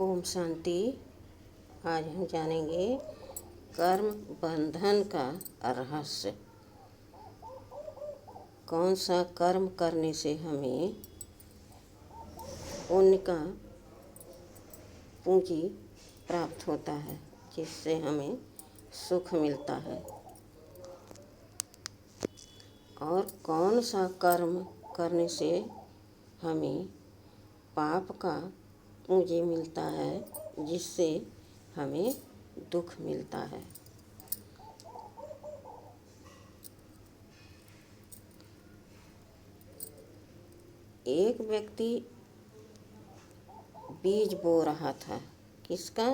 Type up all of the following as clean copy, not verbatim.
ओम शांति। आज हम जानेंगे कर्म बंधन का रहस्य। कौन सा कर्म करने से हमें पुण्य का पूंजी प्राप्त होता है, जिससे हमें सुख मिलता है, और कौन सा कर्म करने से हमें पाप का पूंजी मिलता है, जिससे हमें दुख मिलता है। एक व्यक्ति बीज बो रहा था, किसका?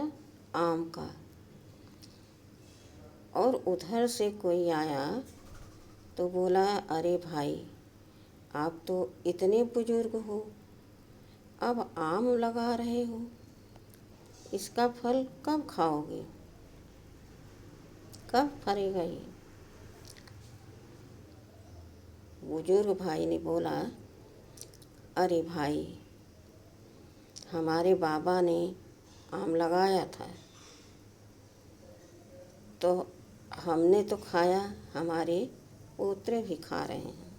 आम का। और उधर से कोई आया तो बोला, अरे भाई, आप तो इतने बुजुर्ग हो, अब आम लगा रहे हो, इसका फल कब खाओगे, कब फलेगा ये? बुजुर्ग भाई ने बोला, अरे भाई, हमारे बाबा ने आम लगाया था तो हमने तो खाया, हमारे पोते भी खा रहे हैं।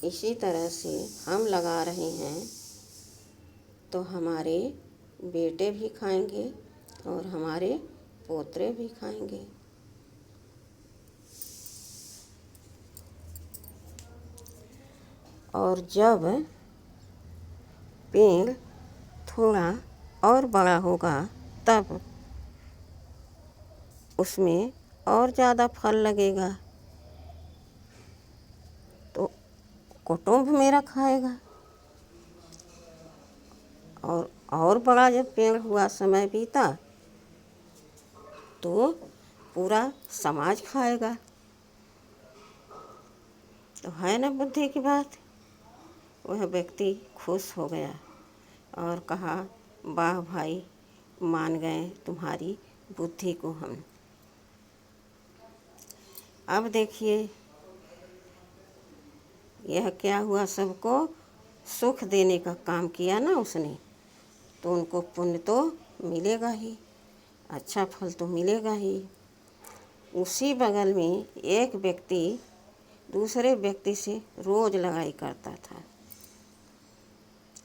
इसी तरह से हम लगा रहे हैं तो हमारे बेटे भी खाएंगे और हमारे पोते भी खाएंगे। और जब पेड़ थोड़ा और बड़ा होगा तब उसमें और ज़्यादा फल लगेगा, तो कुटुंब मेरा खाएगा। और बड़ा जब पेड़ हुआ, समय बीता, तो पूरा समाज खाएगा। तो है ना बुद्धि की बात। वह व्यक्ति खुश हो गया और कहा, वाह भाई, मान गए तुम्हारी बुद्धि को हम। अब देखिए यह क्या हुआ, सबको सुख देने का काम किया ना उसने, तो उनको पुण्य तो मिलेगा ही, अच्छा फल तो मिलेगा ही। उसी बगल में एक व्यक्ति दूसरे व्यक्ति से रोज़ लड़ाई करता था।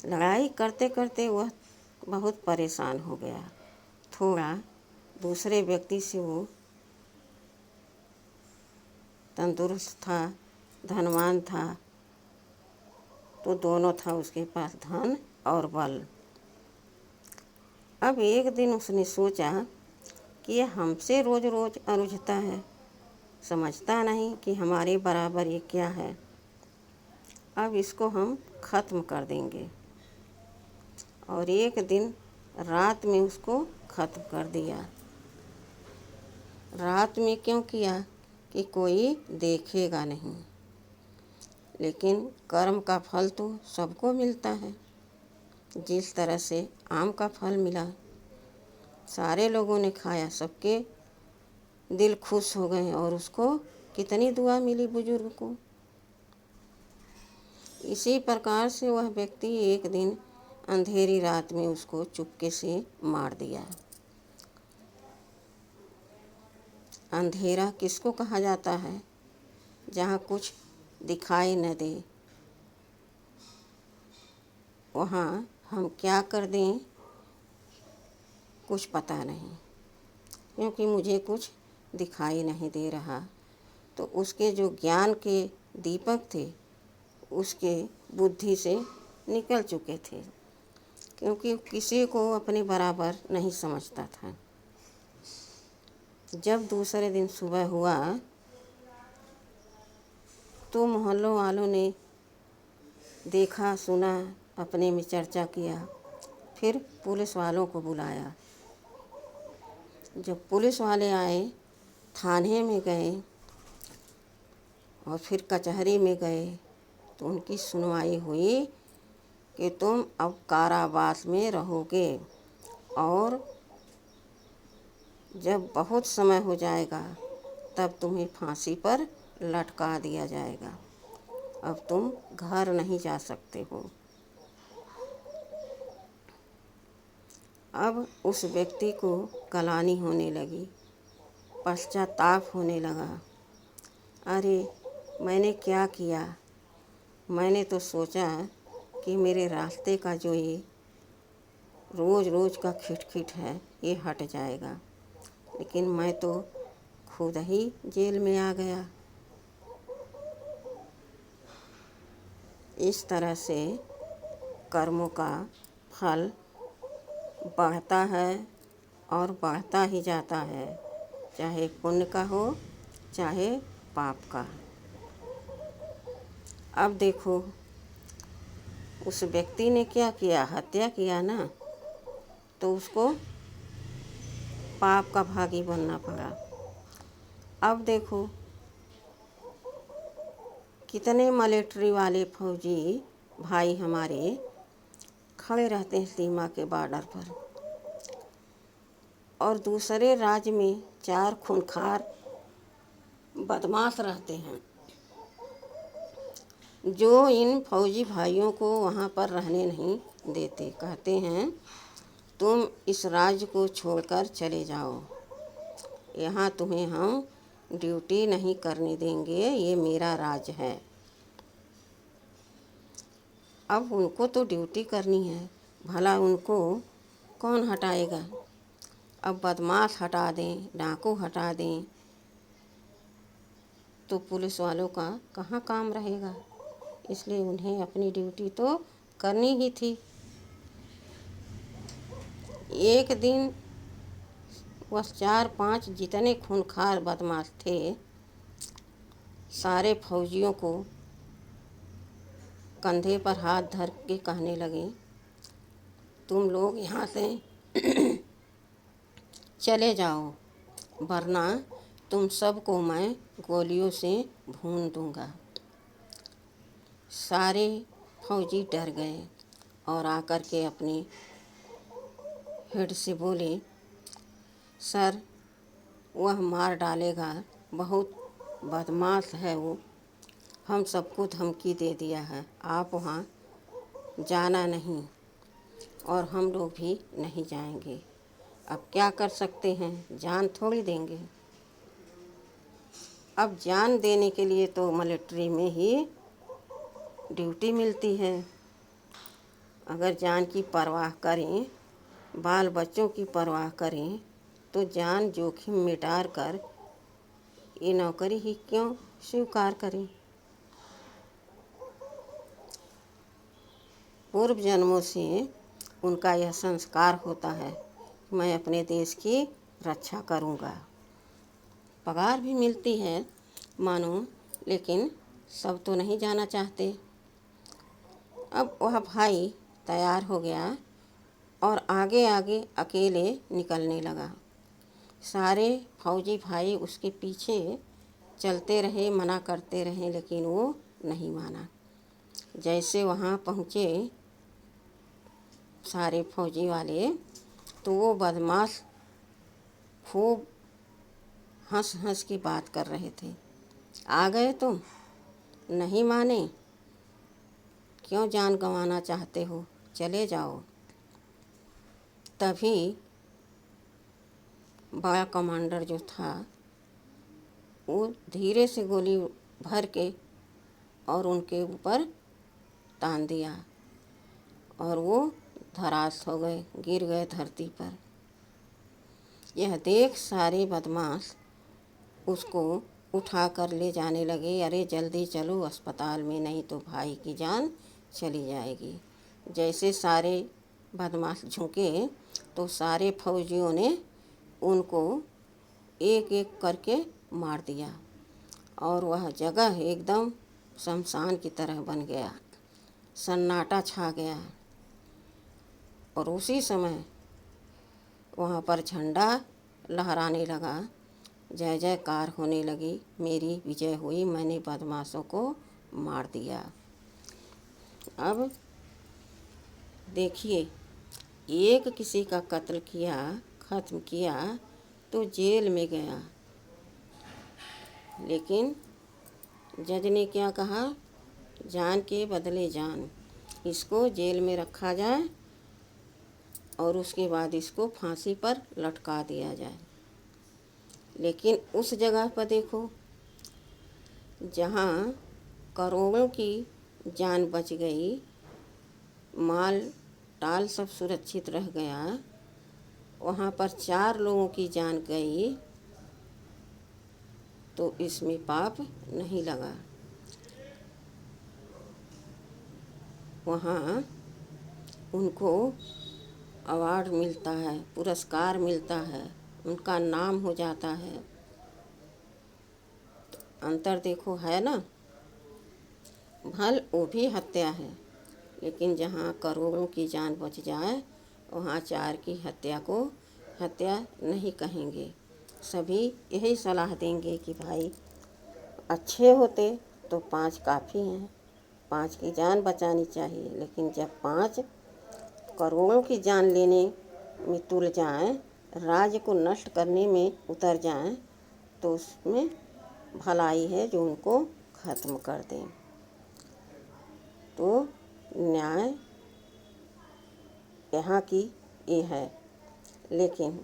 लड़ाई करते करते वह बहुत परेशान हो गया। थोड़ा दूसरे व्यक्ति से वो तंदुरुस्त था, धनवान था, तो दोनों था उसके पास, धन और बल। अब एक दिन उसने सोचा कि यह हमसे रोज़ रोज़ अरुझता है, समझता नहीं कि हमारे बराबर ये क्या है। अब इसको हम ख़त्म कर देंगे। और एक दिन रात में उसको ख़त्म कर दिया। रात में क्यों किया? कि कोई देखेगा नहीं। लेकिन कर्म का फल तो सबको मिलता है। जिस तरह से आम का फल मिला, सारे लोगों ने खाया, सबके दिल खुश हो गए, और उसको कितनी दुआ मिली बुजुर्ग को। इसी प्रकार से वह व्यक्ति एक दिन अंधेरी रात में उसको चुपके से मार दिया। अंधेरा किसको कहा जाता है? जहाँ कुछ दिखाई न दे, वहाँ हम क्या कर दें कुछ पता नहीं, क्योंकि मुझे कुछ दिखाई नहीं दे रहा। तो उसके जो ज्ञान के दीपक थे, उसके बुद्धि से निकल चुके थे, क्योंकि किसी को अपने बराबर नहीं समझता था। जब दूसरे दिन सुबह हुआ तो मोहल्लों वालों ने देखा, सुना, अपने में चर्चा किया। फिर पुलिस वालों को बुलाया। जब पुलिस वाले आए, थाने में गए और फिर कचहरी में गए, तो उनकी सुनवाई हुई कि तुम अब कारावास में रहोगे, और जब बहुत समय हो जाएगा तब तुम्हें फांसी पर लटका दिया जाएगा। अब तुम घर नहीं जा सकते हो। अब उस व्यक्ति को ग्लानि होने लगी, पश्चाताप होने लगा। अरे मैंने क्या किया? मैंने तो सोचा कि मेरे रास्ते का जो ये रोज़ रोज़ का खिटखिट है ये हट जाएगा, लेकिन मैं तो खुद ही जेल में आ गया। इस तरह से कर्मों का फल बढ़ता है और बढ़ता ही जाता है, चाहे पुण्य का हो चाहे पाप का। अब देखो उस व्यक्ति ने क्या किया, हत्या किया ना, तो उसको पाप का भागी बनना पड़ा। अब देखो कितने मिलिट्री वाले फौजी भाई हमारे खड़े रहते हैं सीमा के बॉर्डर पर, और दूसरे राज्य में 4 खूंखार बदमाश रहते हैं जो इन फौजी भाइयों को वहाँ पर रहने नहीं देते। कहते हैं तुम इस राज्य को छोड़कर चले जाओ, यहाँ तुम्हें हम ड्यूटी नहीं करने देंगे, ये मेरा राज्य है। अब उनको तो ड्यूटी करनी है, भला उनको कौन हटाएगा? अब बदमाश हटा दें, डाकू हटा दें, तो पुलिस वालों का कहाँ काम रहेगा? इसलिए उन्हें अपनी ड्यूटी तो करनी ही थी। एक दिन वह 4-5 जितने खूंखार बदमाश थे, सारे फौजियों को कंधे पर हाथ धर के कहने लगे, तुम लोग यहाँ से चले जाओ, वरना तुम सबको मैं गोलियों से भून दूंगा। सारे फौजी डर गए और आकर के अपने हेड से बोले, सर वह मार डालेगा, बहुत बदमाश है वो, हम सबको धमकी दे दिया है, आप वहाँ जाना नहीं और हम लोग भी नहीं जाएंगे। अब क्या कर सकते हैं, जान थोड़ी देंगे। अब जान देने के लिए तो मिलिट्री में ही ड्यूटी मिलती है। अगर जान की परवाह करें, बाल बच्चों की परवाह करें, तो जान जोखिम में डाल कर ये नौकरी ही क्यों स्वीकार करें। पूर्व जन्मों से उनका यह संस्कार होता है, मैं अपने देश की रक्षा करूंगा। पगार भी मिलती है मानो, लेकिन सब तो नहीं जाना चाहते। अब वह भाई तैयार हो गया और आगे आगे अकेले निकलने लगा। सारे फौजी भाई उसके पीछे चलते रहे, मना करते रहे, लेकिन वो नहीं माना। जैसे वहाँ पहुँचे सारे फौजी वाले, तो वो बदमाश खूब हंस हंस की बात कर रहे थे। आ गए तुम, नहीं माने, क्यों जान गंवाना चाहते हो, चले जाओ। तभी बड़ा कमांडर जो था वो धीरे से गोली भर के और उनके ऊपर तान दिया और वो धराश हो गए, गिर गए धरती पर। यह देख सारे बदमाश उसको उठा कर ले जाने लगे, अरे जल्दी चलो अस्पताल में, नहीं तो भाई की जान चली जाएगी। जैसे सारे बदमाश झुके तो सारे फौजियों ने उनको एक एक करके मार दिया और वह जगह एकदम शमशान की तरह बन गया, सन्नाटा छा गया। और उसी समय वहाँ पर झंडा लहराने लगा, जय जयकार होने लगी, मेरी विजय हुई, मैंने बदमाशों को मार दिया। अब देखिए, एक किसी का कत्ल किया, ख़त्म किया, तो जेल में गया, लेकिन जज ने क्या कहा, जान के बदले जान, इसको जेल में रखा जाए और उसके बाद इसको फांसी पर लटका दिया जाए। लेकिन उस जगह पर देखो जहाँ करोड़ों की जान बच गई, माल टाल सब सुरक्षित रह गया, वहाँ पर 4 लोगों की जान गई, तो इसमें पाप नहीं लगा। वहाँ उनको अवार्ड मिलता है, पुरस्कार मिलता है, उनका नाम हो जाता है। अंतर देखो है ना। भल वो भी हत्या है, लेकिन जहाँ करोड़ों की जान बच जाए वहाँ 4 की हत्या को हत्या नहीं कहेंगे। सभी यही सलाह देंगे कि भाई अच्छे होते तो 5 काफ़ी हैं, 5 की जान बचानी चाहिए। लेकिन जब 5 करोड़ों की जान लेने में तुल जाएं, राज्य को नष्ट करने में उतर जाएं, तो उसमें भलाई है जो उनको ख़त्म कर दें। तो न्याय यहाँ की ये है। लेकिन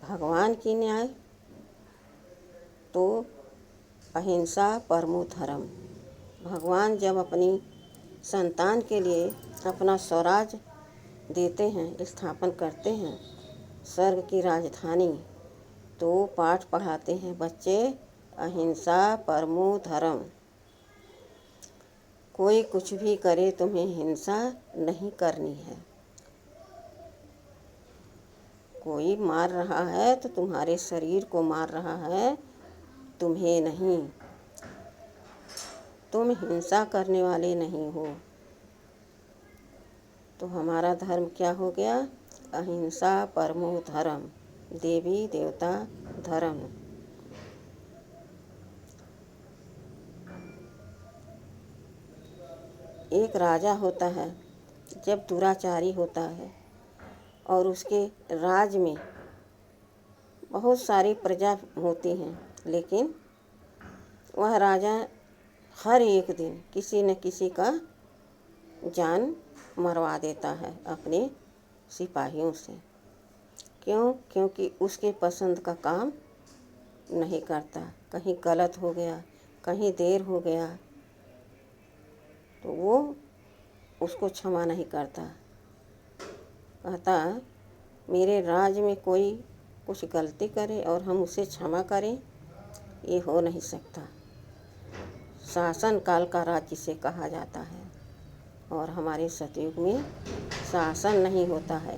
भगवान की न्याय तो अहिंसा परमो धर्म। भगवान जब अपनी संतान के लिए अपना स्वराज देते हैं, स्थापन करते हैं, स्वर्ग की राजधानी, तो पाठ पढ़ाते हैं बच्चे, अहिंसा परमो धर्म। कोई कुछ भी करे तुम्हें हिंसा नहीं करनी है। कोई मार रहा है तो तुम्हारे शरीर को मार रहा है, तुम्हें नहीं। तुम हिंसा करने वाले नहीं हो। तो हमारा धर्म क्या हो गया? अहिंसा परमो धर्म, देवी देवता धर्म। एक राजा होता है, जब दुराचारी होता है और उसके राज में बहुत सारी प्रजा होती हैं, लेकिन वह राजा हर एक दिन किसी न किसी का जान मरवा देता है अपने सिपाहियों से। क्यों? क्योंकि उसके पसंद का काम नहीं करता। कहीं गलत हो गया, कहीं देर हो गया, तो वो उसको क्षमा नहीं करता। कहता मेरे राज में कोई कुछ गलती करे और हम उसे क्षमा करें, ये हो नहीं सकता। शासन काल का राज जिसे कहा जाता है। और हमारे सतयुग में शासन नहीं होता है,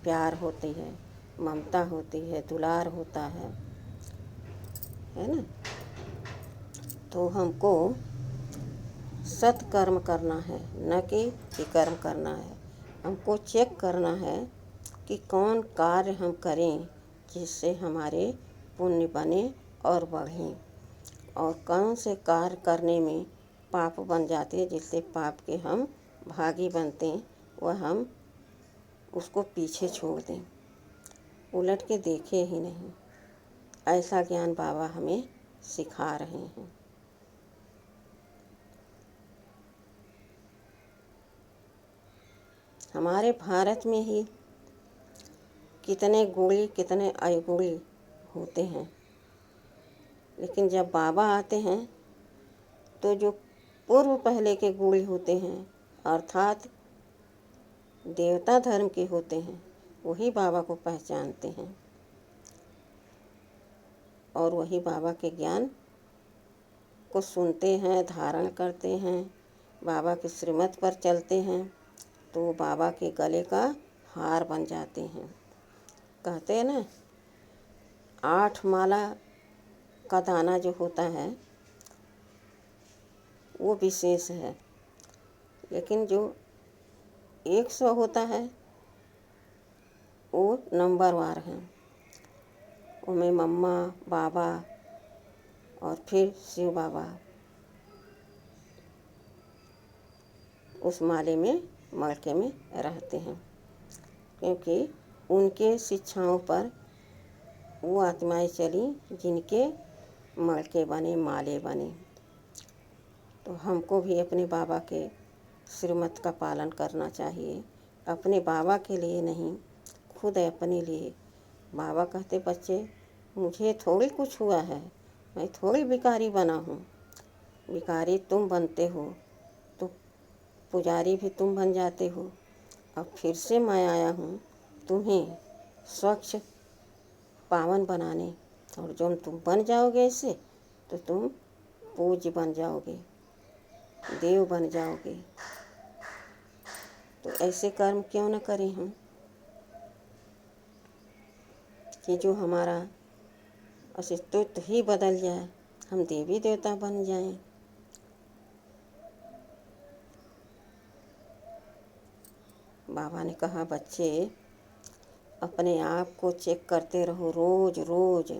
प्यार होती है, ममता होती है, दुलार होता है ना। तो हमको सत्कर्म करना है, न कि विकर्म करना है। हमको चेक करना है कि कौन कार्य हम करें जिससे हमारे पुण्य बने और बढ़ें, और कौन से कार्य करने में पाप बन जाते जिससे पाप के हम भागी बनते, वह हम उसको पीछे छोड़ दें, उलट के देखे ही नहीं। ऐसा ज्ञान बाबा हमें सिखा रहे हैं। हमारे भारत में ही कितने गुणी कितने अवगुणी होते हैं, लेकिन जब बाबा आते हैं तो जो पूर्व पहले के गुणी होते हैं, अर्थात देवता धर्म के होते हैं, वही बाबा को पहचानते हैं और वही बाबा के ज्ञान को सुनते हैं, धारण करते हैं, बाबा के श्रीमत पर चलते हैं, तो बाबा के गले का हार बन जाते हैं। कहते हैं ना, 8 माला का दाना जो होता है वो विशेष है, लेकिन जो 100 होता है वो नंबरवार है। उनमें मम्मा, बाबा और फिर शिव बाबा उस माले में, मड़के में रहते हैं, क्योंकि उनके शिक्षाओं पर वो आत्माएं चली जिनके मड़के बने, माले बने। तो हमको भी अपने बाबा के श्रीमत का पालन करना चाहिए। अपने बाबा के लिए नहीं, खुद अपने लिए। बाबा कहते बच्चे मुझे थोड़ी कुछ हुआ है, मैं थोड़ी भिखारी बना हूँ। भिखारी तुम बनते हो तो पुजारी भी तुम बन जाते हो। अब फिर से मैं आया हूँ तुम्हें स्वच्छ पावन बनाने, और जब तुम बन जाओगे ऐसे तो तुम पूज्य बन जाओगे, देव बन जाओगे। तो ऐसे कर्म क्यों न करें हम कि जो हमारा अस्तित्व ही बदल जाए, हम देवी देवता बन जाएं। बाबा ने कहा बच्चे अपने आप को चेक करते रहो रोज रोज।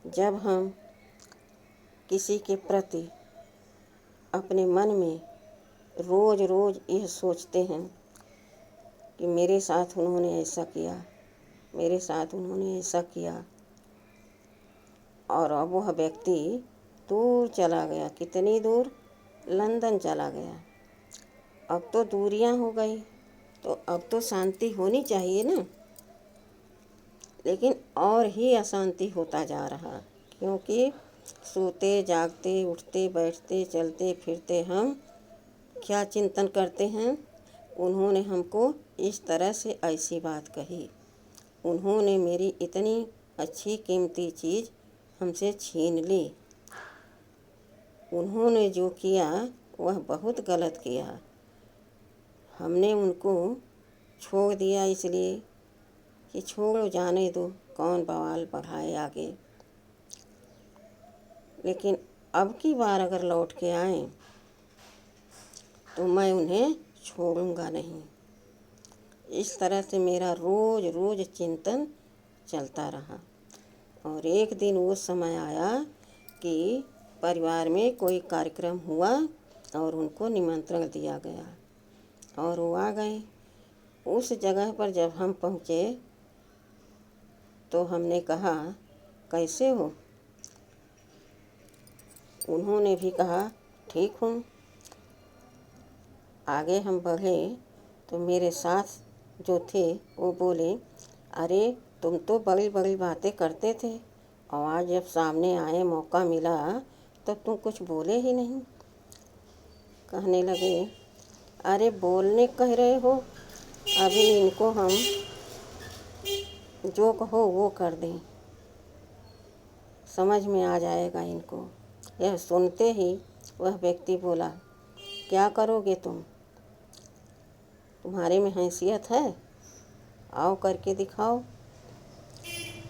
जब हम किसी के प्रति अपने मन में रोज रोज यह सोचते हैं कि मेरे साथ उन्होंने ऐसा किया, मेरे साथ उन्होंने ऐसा किया, और अब वह व्यक्ति दूर चला गया, कितनी दूर, लंदन चला गया। अब तो दूरियां हो गई, तो अब तो शांति होनी चाहिए ना, लेकिन और ही अशांति होता जा रहा, क्योंकि सोते जागते उठते बैठते चलते फिरते हम क्या चिंतन करते हैं, उन्होंने हमको इस तरह से ऐसी बात कही, उन्होंने मेरी इतनी अच्छी कीमती चीज़ हमसे छीन ली, उन्होंने जो किया वह बहुत गलत किया, हमने उनको छोड़ दिया इसलिए कि छोड़ो जाने दो, कौन बवाल बढ़ाए आगे। लेकिन अब की बार अगर लौट के आए तो मैं उन्हें छोड़ूंगा नहीं। इस तरह से मेरा रोज रोज चिंतन चलता रहा, और एक दिन वो समय आया कि परिवार में कोई कार्यक्रम हुआ और उनको निमंत्रण दिया गया, और वो आ गए। उस जगह पर जब हम पहुँचे तो हमने कहा कैसे हो? उन्होंने भी कहा ठीक हूँ। आगे हम बढ़े तो मेरे साथ जो थे वो बोले अरे तुम तो बड़ी बड़ी बातें करते थे, और आज जब सामने आए मौका मिला तो तुम कुछ बोले ही नहीं। कहने लगे अरे बोलने कह रहे हो, अभी इनको हम जो कहो वो कर दें, समझ में आ जाएगा इनको। यह सुनते ही वह व्यक्ति बोला क्या करोगे तुम, तुम्हारे में हैसियत है, आओ करके दिखाओ।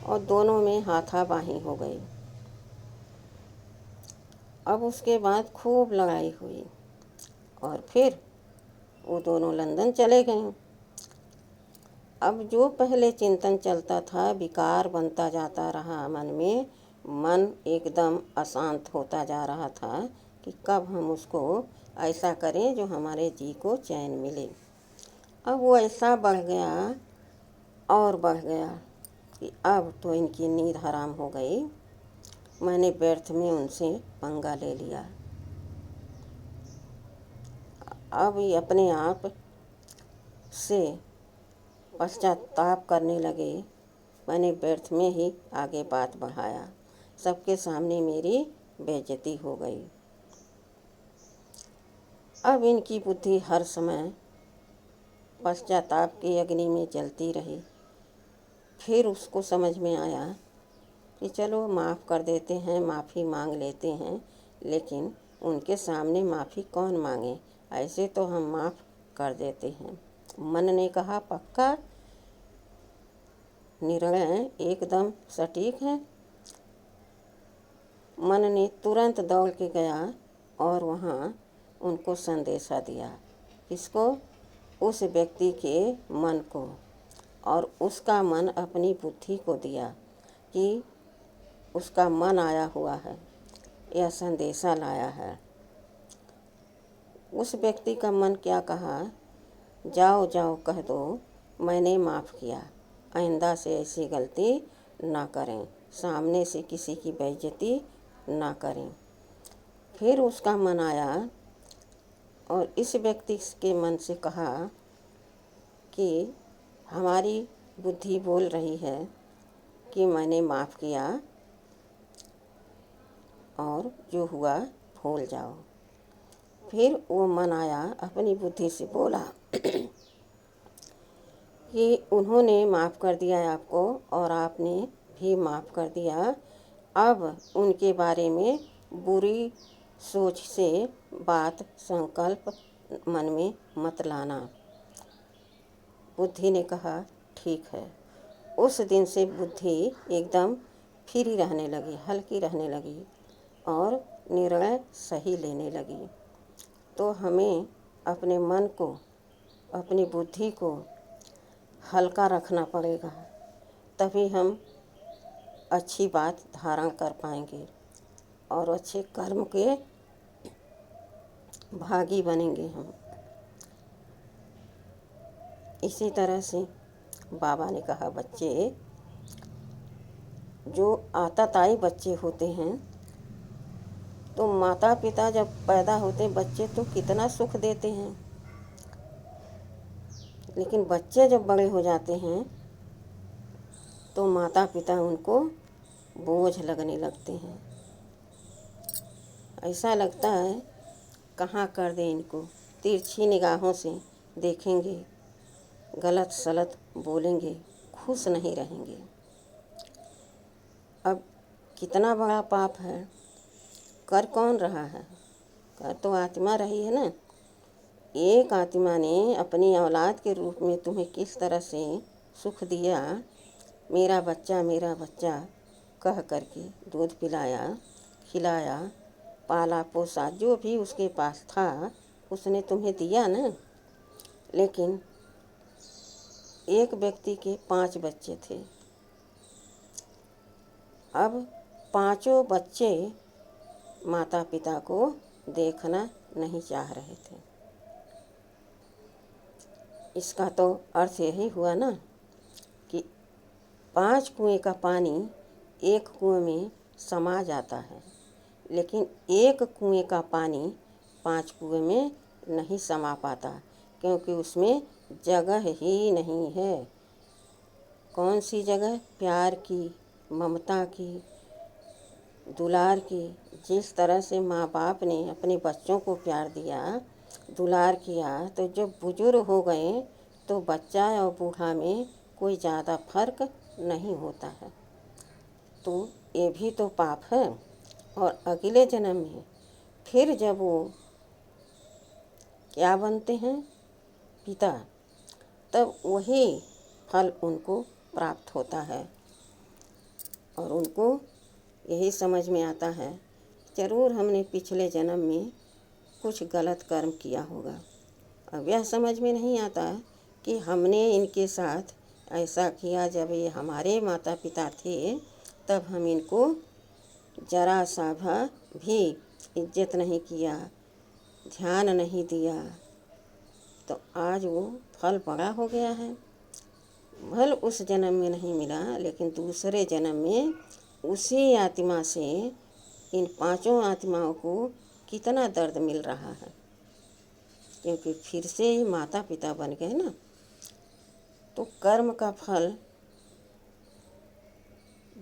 और दोनों में हाथापाई हो गई। अब उसके बाद खूब लड़ाई हुई और फिर वो दोनों लंदन चले गए। अब जो पहले चिंतन चलता था विकार बनता जाता रहा मन में, मन एकदम अशांत होता जा रहा था कि कब हम उसको ऐसा करें जो हमारे जी को चैन मिले। अब वो ऐसा बढ़ गया और बढ़ गया कि अब तो इनकी नींद हराम हो गई। मैंने व्यर्थ में उनसे पंगा ले लिया। अब ये अपने आप से पश्चाताप करने लगे। मैंने व्यर्थ में ही आगे बात बढ़ाया, सबके सामने मेरी बेइज्जती हो गई। अब इनकी बुद्धि हर समय पश्चाताप की अग्नि में जलती रही। फिर उसको समझ में आया कि चलो माफ़ कर देते हैं, माफ़ी मांग लेते हैं, लेकिन उनके सामने माफ़ी कौन मांगे, ऐसे तो हम माफ़ कर देते हैं। मन ने कहा पक्का, निर्णय एकदम सटीक है। मन ने तुरंत दौड़ के गया और वहाँ उनको संदेशा दिया। किसको? उस व्यक्ति के मन को, और उसका मन अपनी बुद्धि को दिया कि उसका मन आया हुआ है, यह संदेशा लाया है। उस व्यक्ति का मन क्या कहा, जाओ जाओ कह दो मैंने माफ़ किया, आइंदा से ऐसी गलती ना करें, सामने से किसी की बेइज्जती ना करें। फिर उसका मन आया और इस व्यक्ति के मन से कहा कि हमारी बुद्धि बोल रही है कि मैंने माफ़ किया और जो हुआ भूल जाओ। फिर वो मन आया, अपनी बुद्धि से बोला कि उन्होंने माफ़ कर दिया आपको और आपने भी माफ़ कर दिया। अब उनके बारे में बुरी सोच से बात संकल्प मन में मत लाना। बुद्धि ने कहा ठीक है। उस दिन से बुद्धि एकदम फ्री रहने लगी, हल्की रहने लगी और निर्णय सही लेने लगी। तो हमें अपने मन को, अपनी बुद्धि को हल्का रखना पड़ेगा, तभी हम अच्छी बात धारण कर पाएंगे और अच्छे कर्म के भागी बनेंगे हम। इसी तरह से बाबा ने कहा, बच्चे जो आताताई बच्चे होते हैं, तो माता पिता जब पैदा होते बच्चे तो कितना सुख देते हैं, लेकिन बच्चे जब बड़े हो जाते हैं तो माता पिता उनको बोझ लगने लगते हैं। ऐसा लगता है कहाँ कर दें इनको, तिरछी निगाहों से देखेंगे, गलत सलत बोलेंगे, खुश नहीं रहेंगे। अब कितना बड़ा पाप है, कर कौन रहा है? कर तो आत्मा रही है ना। एक आत्मा ने अपनी औलाद के रूप में तुम्हें किस तरह से सुख दिया, मेरा बच्चा कह करके दूध पिलाया, खिलाया, पाला पोसा, जो भी उसके पास था उसने तुम्हें दिया ना। लेकिन एक व्यक्ति के 5 बच्चे थे। अब 5 बच्चे माता पिता को देखना नहीं चाह रहे थे। इसका तो अर्थ यही हुआ ना कि 5 कुएं का पानी एक कुएं में समा जाता है, लेकिन एक कुएं का पानी 5 कुएं में नहीं समा पाता, क्योंकि उसमें जगह ही नहीं है। कौन सी जगह? प्यार की, ममता की, दुलार की। जिस तरह से माँ बाप ने अपने बच्चों को प्यार दिया, दुलार किया, तो जब बुजुर्ग हो गए तो बच्चा और बूढ़ा में कोई ज़्यादा फर्क नहीं होता है। तो ये भी तो पाप है। और अगले जन्म में फिर जब वो क्या बनते हैं? पिता, तब वही फल उनको प्राप्त होता है और उनको यही समझ में आता है, ज़रूर हमने पिछले जन्म में कुछ गलत कर्म किया होगा। अब यह समझ में नहीं आता कि हमने इनके साथ ऐसा किया, जब ये हमारे माता पिता थे तब हम इनको जरा सा भी इज्जत नहीं किया, ध्यान नहीं दिया, तो आज वो फल बड़ा हो गया है। फल उस जन्म में नहीं मिला, लेकिन दूसरे जन्म में उसी आत्मा से इन 5 आत्माओं को कितना दर्द मिल रहा है, क्योंकि फिर से ही माता पिता बन गए ना। तो कर्म का फल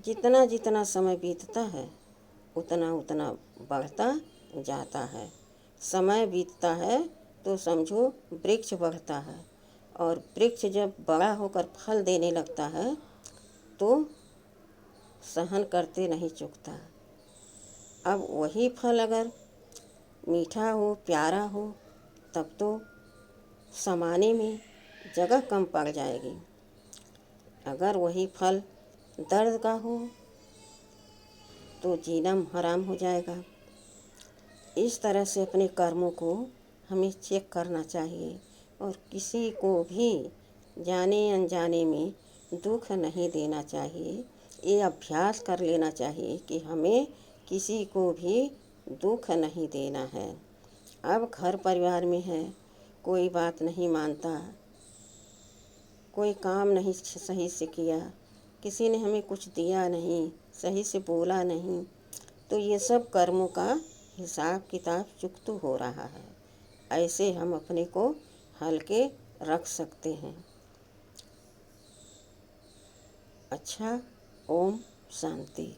जितना जितना समय बीतता है उतना उतना बढ़ता जाता है। समय बीतता है तो समझो वृक्ष बढ़ता है, और वृक्ष जब बड़ा होकर फल देने लगता है तो सहन करते नहीं चुकता। अब वही फल अगर मीठा हो, प्यारा हो, तब तो समाने में जगह कम पड़ जाएगी। अगर वही फल दर्द का हो तो जीना हराम हो जाएगा। इस तरह से अपने कर्मों को हमें चेक करना चाहिए और किसी को भी जाने अनजाने में दुख नहीं देना चाहिए। ये अभ्यास कर लेना चाहिए कि हमें किसी को भी दुख नहीं देना है। अब घर परिवार में है, कोई बात नहीं मानता, कोई काम नहीं सही से किया, किसी ने हमें कुछ दिया नहीं, सही से बोला नहीं, तो ये सब कर्मों का हिसाब किताब चुकतू हो रहा है। ऐसे हम अपने को हल्के रख सकते हैं। अच्छा, ओम शांति।